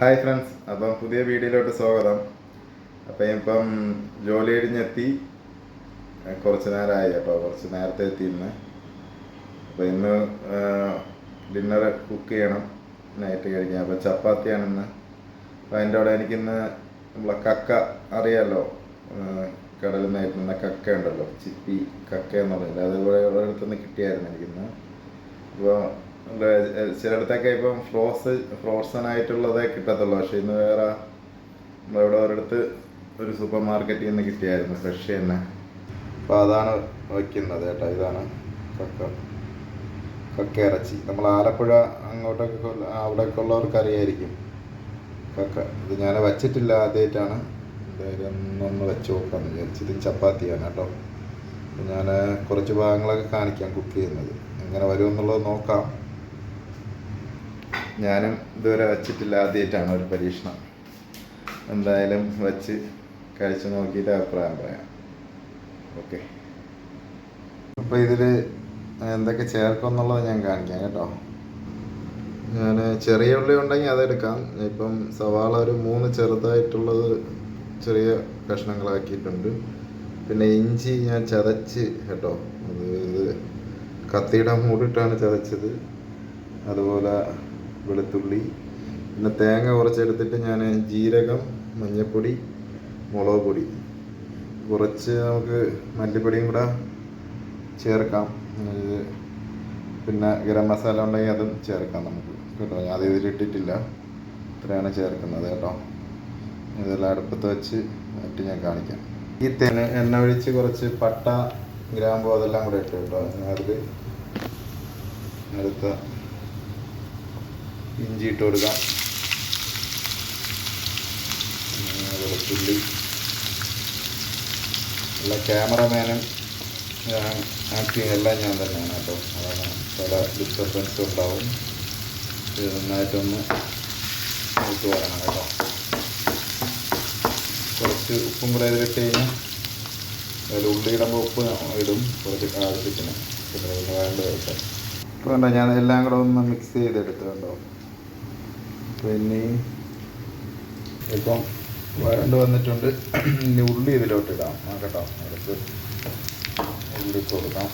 Hi friends, അപ്പം പുതിയ വീഡിയോയിലോട്ട് സ്വാഗതം. അപ്പം ഇപ്പം ജോലി കഴിഞ്ഞെത്തി കുറച്ച് നേരമായി കേട്ടോ, കുറച്ച് നേരത്തെ എത്തി ഇന്ന്. അപ്പോൾ ഇന്ന് ഡിന്നർ കുക്ക് ചെയ്യണം, നൈറ്റ് കഴിക്കാൻ. അപ്പോൾ ചപ്പാത്തിയാണ് ഇന്ന്. അപ്പോൾ അതിൻ്റെ അവിടെ എനിക്കിന്ന് നമ്മളെ കക്ക അറിയാമല്ലോ, കടലിൽ നിന്ന് അയക്കുന്ന കക്ക ഉണ്ടല്ലോ, ചിപ്പി കക്ക എന്നുള്ളത്, അതുപോലെ ഒരിടത്തുനിന്ന് കിട്ടിയായിരുന്നു എനിക്കിന്ന്. അപ്പോൾ ചിലയിടത്തൊക്കെ ഇപ്പം ഫ്രോസൺ ആയിട്ടുള്ളതേ കിട്ടത്തുള്ളൂ. പക്ഷേ ഇന്ന് വേറെ നമ്മളിവിടെ ഒരിടത്ത് ഒരു സൂപ്പർ മാർക്കറ്റിൽ നിന്ന് കിട്ടിയായിരുന്നു, ഫ്രഷ് തന്നെ. അപ്പോൾ അതാണ് വയ്ക്കുന്നത് കേട്ടോ. ഇതാണ് കക്ക ഇറച്ചി. നമ്മൾ ആലപ്പുഴ അങ്ങോട്ടൊക്കെ അവിടെയൊക്കെ ഉള്ളവർക്ക് അറിയായിരിക്കും കക്ക. ഇത് ഞാൻ വച്ചിട്ടില്ല, ആദ്യമായിട്ടാണ്. എന്തായാലും ഒന്ന് വെച്ച് നോക്കാമെന്ന് വിചാരിച്ചു. ഇത് ചപ്പാത്തിയാണ് കേട്ടോ. ഞാൻ കുറച്ച് ഭാഗങ്ങളൊക്കെ കാണിക്കാം കുക്ക് ചെയ്യുന്നത്, എങ്ങനെ വരുമെന്നുള്ളത് നോക്കാം. ഞാനും ഇതുവരെ വച്ചിട്ടില്ല, ആദ്യമായിട്ടാണ് ഒരു പരീക്ഷണം. എന്തായാലും വച്ച് കഴിച്ച് നോക്കിയിട്ട് അഭിപ്രായം പറയാം. ഓക്കെ. അപ്പോൾ ഇതിൽ എന്തൊക്കെ ചേർക്കുമെന്നുള്ളത് ഞാൻ കാണിക്കാം കേട്ടോ. ഞാൻ ചെറിയ ഉള്ളി ഉണ്ടെങ്കിൽ അതെടുക്കാം. ഇപ്പം സവാള ഒരു 3 ചെറുതായിട്ടുള്ളത് ചെറിയ കഷ്ണങ്ങളാക്കിയിട്ടുണ്ട്. പിന്നെ ഇഞ്ചി ഞാൻ ചതച്ച് കേട്ടോ, അത് കത്തിയുടെ മൂടിയിട്ടാണ് ചതച്ചത്. അതുപോലെ വെളുത്തുള്ളി, പിന്നെ തേങ്ങ കുറച്ചെടുത്തിട്ട് ഞാൻ ജീരകം, മഞ്ഞൾപ്പൊടി, മുളക് പൊടി, കുറച്ച് നമുക്ക് മല്ലിപ്പൊടിയും കൂടെ ചേർക്കാം. പിന്നെ ഗരം മസാല ഉണ്ടെങ്കിൽ അതും ചേർക്കാം നമുക്ക് കേട്ടോ. അത് ഇതിലിട്ടിട്ടില്ല, ഇത്രയാണ് ചേർക്കുന്നത് കേട്ടോ. ഇതെല്ലാം അടുപ്പത്ത് വെച്ച് എന്നിട്ട് ഞാൻ കാണിക്കാം. ഈ എണ്ണ ഒഴിച്ച് കുറച്ച് പട്ട, ഗ്രാമ്പു അതെല്ലാം കൂടെ ഇട്ട് കേട്ടോ. അതിൽ അടുത്ത ഇഞ്ചി ഇട്ട് കൊടുക്കാം, വെളുത്തുള്ളി. എല്ലാ ക്യാമറമാനും ആക്ടിങ് എല്ലാം ഞാൻ തന്നെയാണ് കേട്ടോ. അതാണ് പല ഡിസ്റ്റർബൻസും ഉണ്ടാവും. ഇത് നന്നായിട്ടൊന്ന് മൂത്ത് വരണം കേട്ടോ. കുറച്ച് ഉപ്പും കൂടെ ഇതിലിട്ട് കഴിഞ്ഞാൽ അതിൽ ഉള്ളി ഇടുമ്പോൾ ഉപ്പ് ഇടും, കുറച്ച് ആവശ്യത്തിന്. പിന്നെ വേണ്ട കേട്ടോ. ഇപ്പോൾ വേണ്ട, ഞാൻ എല്ലാം കൂടെ ഒന്ന് മിക്സ് ചെയ്തെടുത്തുണ്ടോ. പിന്നെ ഇപ്പം വരണ്ട് വന്നിട്ടുണ്ട്. ഇനി ഉള്ളി ഇതിലോട്ട് ഇടാം കേട്ടോ. അടുത്ത് ഉള്ളി കൊടുക്കാം,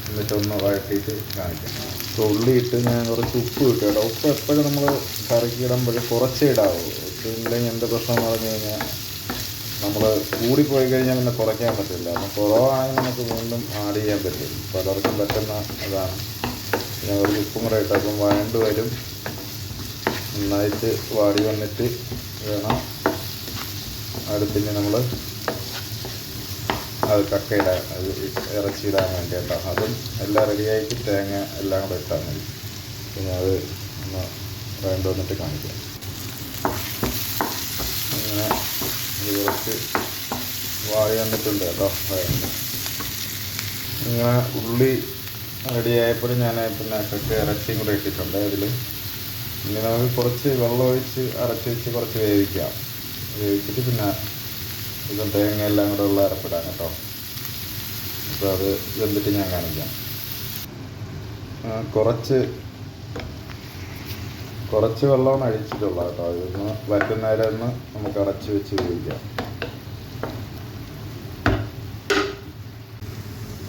എന്നിട്ടൊന്ന് വഴട്ടിയിട്ട് കാണിക്കാം. ഇപ്പോൾ ഉള്ളി ഇട്ട് ഞാൻ കുറച്ച് ഉപ്പ് ഇട്ടു കേട്ടോ. ഉപ്പ് എപ്പോഴും നമ്മൾ കറിക്ക് ഇടുമ്പോൾ കുറച്ചേ ഇടാവൂ. ഇല്ലെങ്കിൽ എന്ത് പ്രശ്നം എന്ന് പറഞ്ഞു കഴിഞ്ഞാൽ നമ്മൾ കൂടിപ്പോയി കഴിഞ്ഞാൽ പിന്നെ കുറയ്ക്കാൻ പറ്റില്ല. അപ്പം കുറവാണെങ്കിൽ നമുക്ക് വീണ്ടും ആഡ് ചെയ്യാൻ പറ്റും. പലർക്കും പറ്റുന്ന അതാണ്. പിന്നെ കുറച്ച് ഉപ്പും കൂടെ ഇട്ട് അപ്പം വഴണ്ട് വരും. നന്നായിട്ട് വാടി വന്നിട്ട് വേണം അടുപ്പിന് നമ്മൾ അത് കക്കയിടാൻ, അത് ഇറച്ചിയിടാൻ വേണ്ടി കേട്ടോ. അതും എല്ലാം റെഡിയായിട്ട് തേങ്ങ എല്ലാം കൂടെ ഇട്ടാൽ മതി. പിന്നെ അത് ഒന്ന് വേണ്ട വന്നിട്ട് കാണിക്കാം. അങ്ങനെ ഇത് കുറച്ച് വാടി വന്നിട്ടുണ്ട് കേട്ടോ. ഇങ്ങനെ ഉള്ളി റെഡിയായപ്പോഴും ഞാൻ പിന്നെ കക്ക ഇറച്ചിയും കൂടെ ഇട്ടിട്ടുണ്ട് അതിൽ. ഇനി നമുക്ക് കുറച്ച് വെള്ളം ഒഴിച്ച് അടച്ച് വെച്ച് കുറച്ച് വേവിക്കാം. വേവിച്ചിട്ട് പിന്നെ ഇതും തേങ്ങ എല്ലാം കൂടെ ഉള്ള അരപ്പിടാം കേട്ടോ. അപ്പോൾ അത് വെന്തിട്ട് ഞാൻ കാണിക്കാം. കുറച്ച് വെള്ളമാണ് അഴിച്ചിട്ടുള്ളത് കേട്ടോ. ഇതൊന്ന് വറ്റുന്നേരം ഒന്ന് നമുക്ക് അടച്ച് വെച്ച് വേവിക്കാം.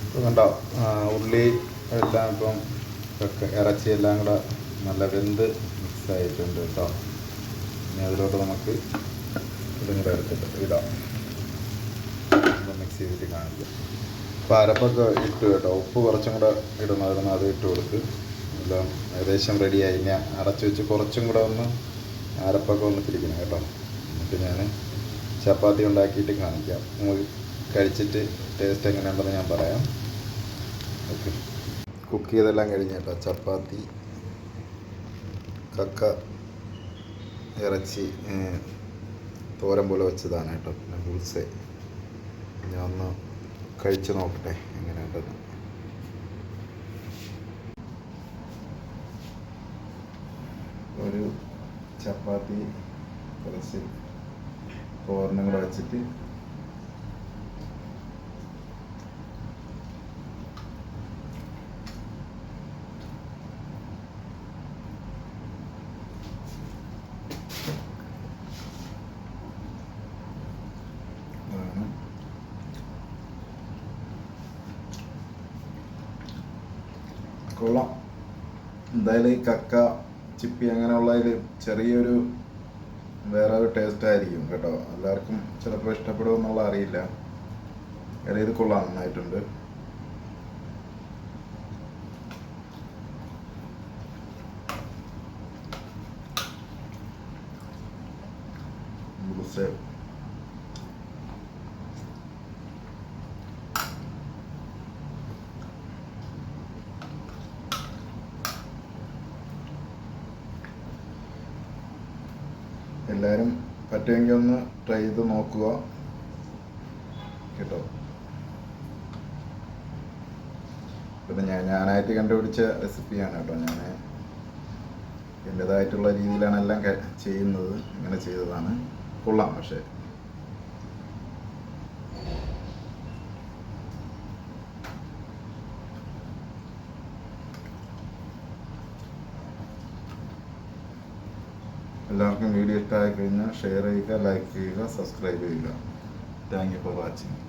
ഇപ്പം കണ്ടോ, ഉള്ളി എല്ലാം ഇപ്പം ഇറച്ചി എല്ലാം കൂടെ നല്ല വെന്ത് മിക്സ് ആയിട്ടുണ്ട് കേട്ടോ. ഇനി അതിലോട്ട് നമുക്ക് ഇതും കൂടെ എടുത്തിട്ട് ഇടാം, മിക്സ് ചെയ്തിട്ട് കാണിക്കാം. അപ്പോൾ അരപ്പൊക്കെ ഇട്ട് കേട്ടോ. ഉപ്പ് കുറച്ചും കൂടെ ഇടുന്നതായിരുന്നു, അത് ഇട്ട് കൊടുത്ത് എല്ലാം ഏകദേശം റെഡിയായി. ഞാൻ അടച്ച് വെച്ച് കുറച്ചും കൂടെ ഒന്ന് അരപ്പൊക്കെ ഒന്ന് പിടിക്കണം കേട്ടോ. എന്നിട്ട് ഞാൻ ചപ്പാത്തി ഉണ്ടാക്കിയിട്ട് കാണിക്കാം. നമുക്ക് കഴിച്ചിട്ട് ടേസ്റ്റ് എങ്ങനെയുണ്ടെന്ന് ഞാൻ പറയാം. ഓക്കെ. കുക്ക് ചെയ്തെല്ലാം കഴിഞ്ഞ് കേട്ടോ. ചപ്പാത്തി, കക്ക ഇറച്ചി തോരൻ പോലെ വെച്ചതാണ് കേട്ടോ. പിന്നെ ബുൾസൈ. ഞാൻ ഒന്ന് കഴിച്ച് നോക്കട്ടെ എങ്ങനെയുണ്ടെന്ന്. ഒരു ചപ്പാത്തി കുറച്ച് തോരനും കൂടെ വെച്ചിട്ട് കൊള്ളാം. എന്തായാലും ഈ കക്ക ചിപ്പി അങ്ങനെയുള്ളതിൽ ചെറിയൊരു വേറെ ഒരു ടേസ്റ്റ് ആയിരിക്കും കേട്ടോ. എല്ലാവർക്കും ചിലപ്പോൾ ഇഷ്ടപ്പെടുമെന്നുള്ള അറിയില്ല. വേറെ ഇത് കൊള്ളാം, നന്നായിട്ടുണ്ട്. എല്ലാവരും പറ്റുമെങ്കിൽ ഒന്ന് ട്രൈ ചെയ്ത് നോക്കുക കേട്ടോ. പിന്നെ ഞാനായിട്ട് കണ്ടുപിടിച്ച റെസിപ്പിയാണ് കേട്ടോ. ഞാൻ എൻ്റെതായിട്ടുള്ള രീതിയിലാണ് എല്ലാം ചെയ്യുന്നത്. ഇങ്ങനെ ചെയ്തതാണ്. കൊള്ളാം. പക്ഷേ എല്ലാവർക്കും വീഡിയോ ഇഷ്ടമായി കഴിഞ്ഞാൽ ഷെയർ ചെയ്യുക, ലൈക്ക് ചെയ്യുക, സബ്സ്ക്രൈബ് ചെയ്യുക. Thank you for watching.